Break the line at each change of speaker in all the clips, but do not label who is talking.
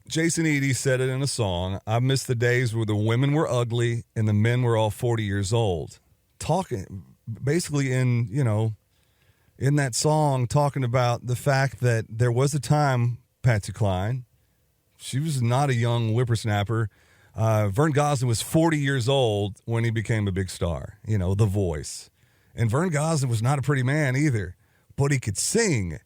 Jason Eady said it in a song. I miss the days where the women were ugly and the men were all 40 years old. Talking basically in that song, talking about the fact that there was a time, Patsy Cline, she was not a young whippersnapper. Vern Gosdin was 40 years old when he became a big star, The Voice. And Vern Gosdin was not a pretty man either, but he could sing.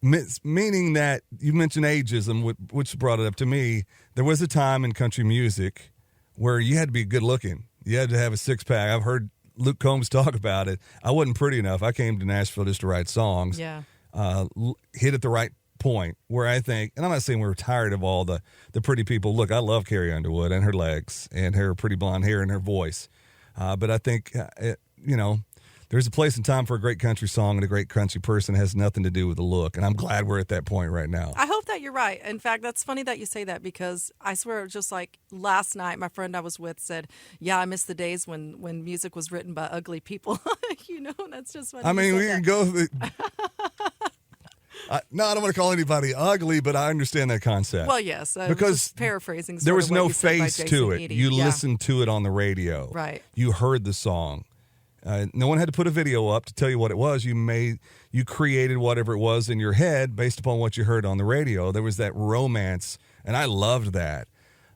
Meaning that you mentioned ageism, which brought it up to me. There was a time in country music where you had to be good looking. You had to have a six pack. I've heard Luke Combs talk about it. I wasn't pretty enough. I came to Nashville just to write songs.
Yeah.
Hit at the right point where I think, and I'm not saying we're tired of all the pretty people. Look, I love Carrie Underwood and her legs and her pretty blonde hair and her voice. But I think, there's a place and time for a great country song, and a great country person has nothing to do with the look. And I'm glad we're at that point right now.
I hope that you're right. In fact, that's funny that you say that, because I swear, just like last night, my friend I was with said, yeah, I miss the days when music was written by ugly people. That's just funny.
I mean, we can go... No, I don't want to call anybody ugly, but I understand that concept.
Well, yes.
Because
just paraphrasing.
There was no face to it.
Eady.
You listened to it on the radio.
Right.
You heard the song. No one had to put a video up to tell you what it was. You created whatever it was in your head based upon what you heard on the radio. There was that romance, and I loved that.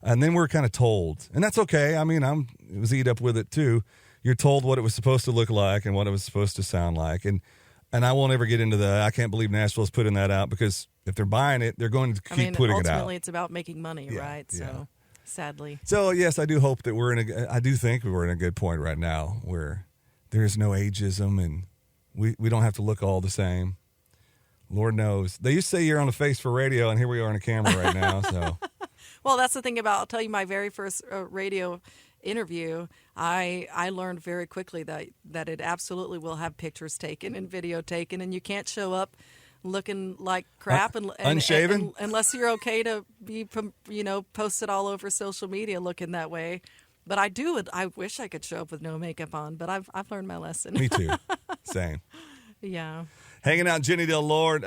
And then we're kind of told, and that's okay. I mean, I was eat up with it too. You're told what it was supposed to look like and what it was supposed to sound like. And I won't ever get into I can't believe Nashville's putting that out, because if they're buying it, they're going to keep putting it out.
Ultimately, it's about making money, right? So, sadly.
So, yes, I do hope that I do think we're in a good point right now where there is no ageism and we don't have to look all the same. Lord knows. They used to say you're on a face for radio, and here we are on a camera right now. So,
well, that's the thing I'll tell you, my very first radio interview, I learned very quickly that it absolutely will have pictures taken and video taken, and you can't show up looking like crap and
unshaven
unless you're okay to be posted all over social media looking that way. But I wish I could show up with no makeup on, but I've learned my lesson.
Me too. Same.
Yeah.
Hanging out, Jenny Del Lord.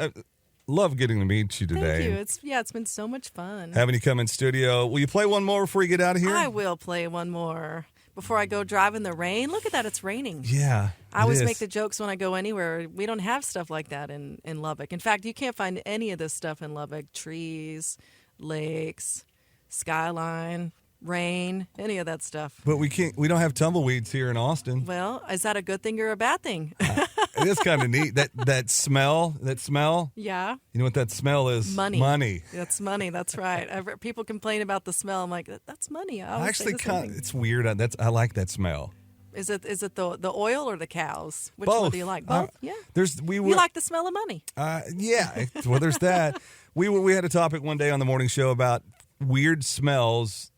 Love getting to meet you today.
Thank you. It's been so much fun.
Having you come in studio. Will you play one more before you get out of here?
I will play one more before I go drive in the rain. Look at that, it's raining.
Yeah.
I always make the jokes when I go anywhere. We don't have stuff like that in Lubbock. In fact, you can't find any of this stuff in Lubbock. Trees, lakes, skyline, rain, any of that stuff.
But we don't have tumbleweeds here in Austin.
Well, is that a good thing or a bad thing?
It is kind of neat. That smell.
Yeah.
You know what that smell is?
Money. That's money. That's right. People complain about the smell. I'm like, that's money.
It's weird. I like that smell.
Is it the oil or the cows? Which
Both.
one do you like? Both. Yeah.
You
like the smell of money.
Yeah. Well, there's that. We had a topic one day on the morning show about weird smells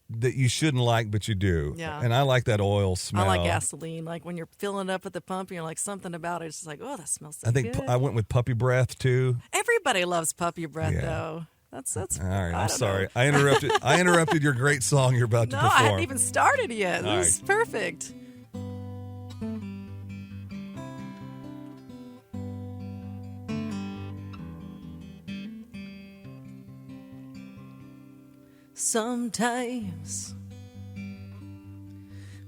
that you shouldn't like, but you do.
Yeah.
And I like that oil smell.
I like gasoline. Like when you're filling it up at the pump, and you're like, something about it. It's just like, oh, that smells so good.
I went with puppy breath too.
Everybody loves puppy breath, though. That's all
right. I'm sorry. I interrupted your great song you're about to perform.
No, I hadn't even started yet.
All
This is perfect. Sometimes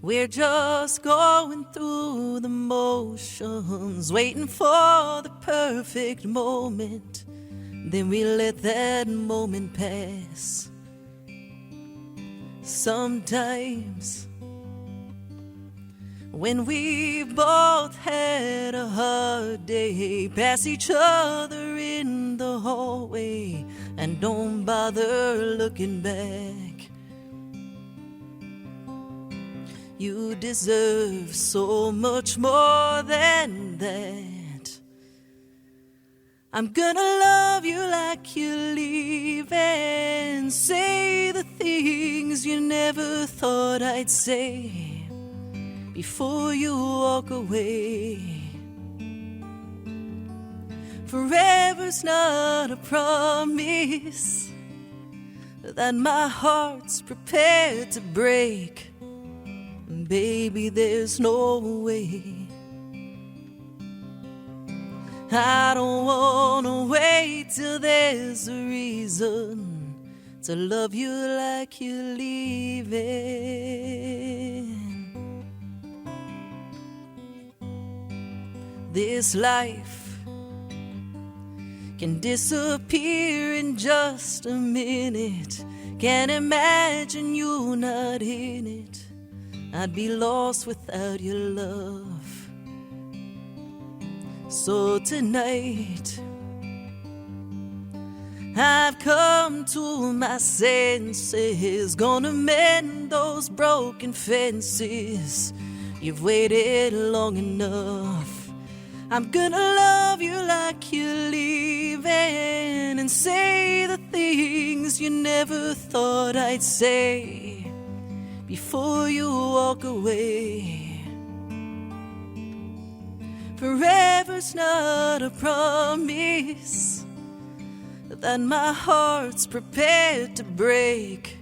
we're just going through the motions, waiting for the perfect moment. Then we let that moment pass. Sometimes when we've both had a hard day, pass each other in the hallway and don't bother looking back. You deserve so much more than that. I'm gonna love you like you leave and say the things you never thought I'd say before you walk away. Forever's not a promise that my heart's prepared to break. Baby, there's no way. I don't wanna wait till there's a reason to love you like you're leaving. This life can disappear in just a minute. Can't imagine you not in it. I'd be lost without your love. So tonight I've come to my senses, gonna mend those broken fences. You've waited long enough. I'm gonna love you like you're leaving, and say the things you never thought I'd say before you walk away. Forever's not a promise that my heart's prepared to break.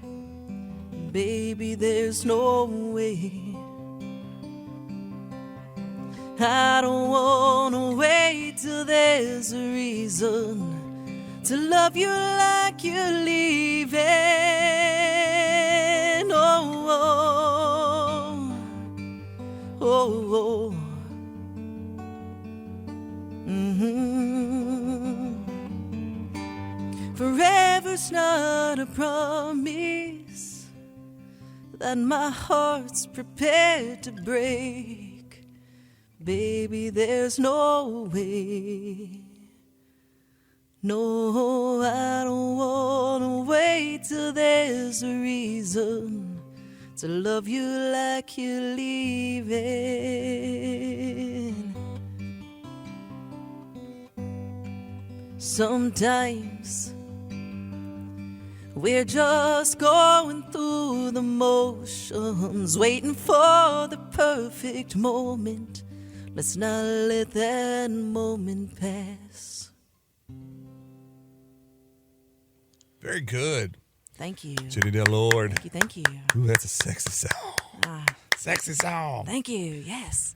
Baby, there's no way. I don't wanna wait till there's a reason to love you like you're leaving. Oh, oh, oh, oh. Forever's not a promise that my heart's prepared to break. Baby, there's no way. No, I don't wanna wait till there's a reason to love you like you're leaving. Sometimes we're just going through the motions, waiting for the perfect moment. Let's not let that moment pass.
Very good.
Thank you.
Jenny Del Lord.
Thank you.
Ooh, that's a sexy song.
Ah,
Sexy song.
thank you. Yes.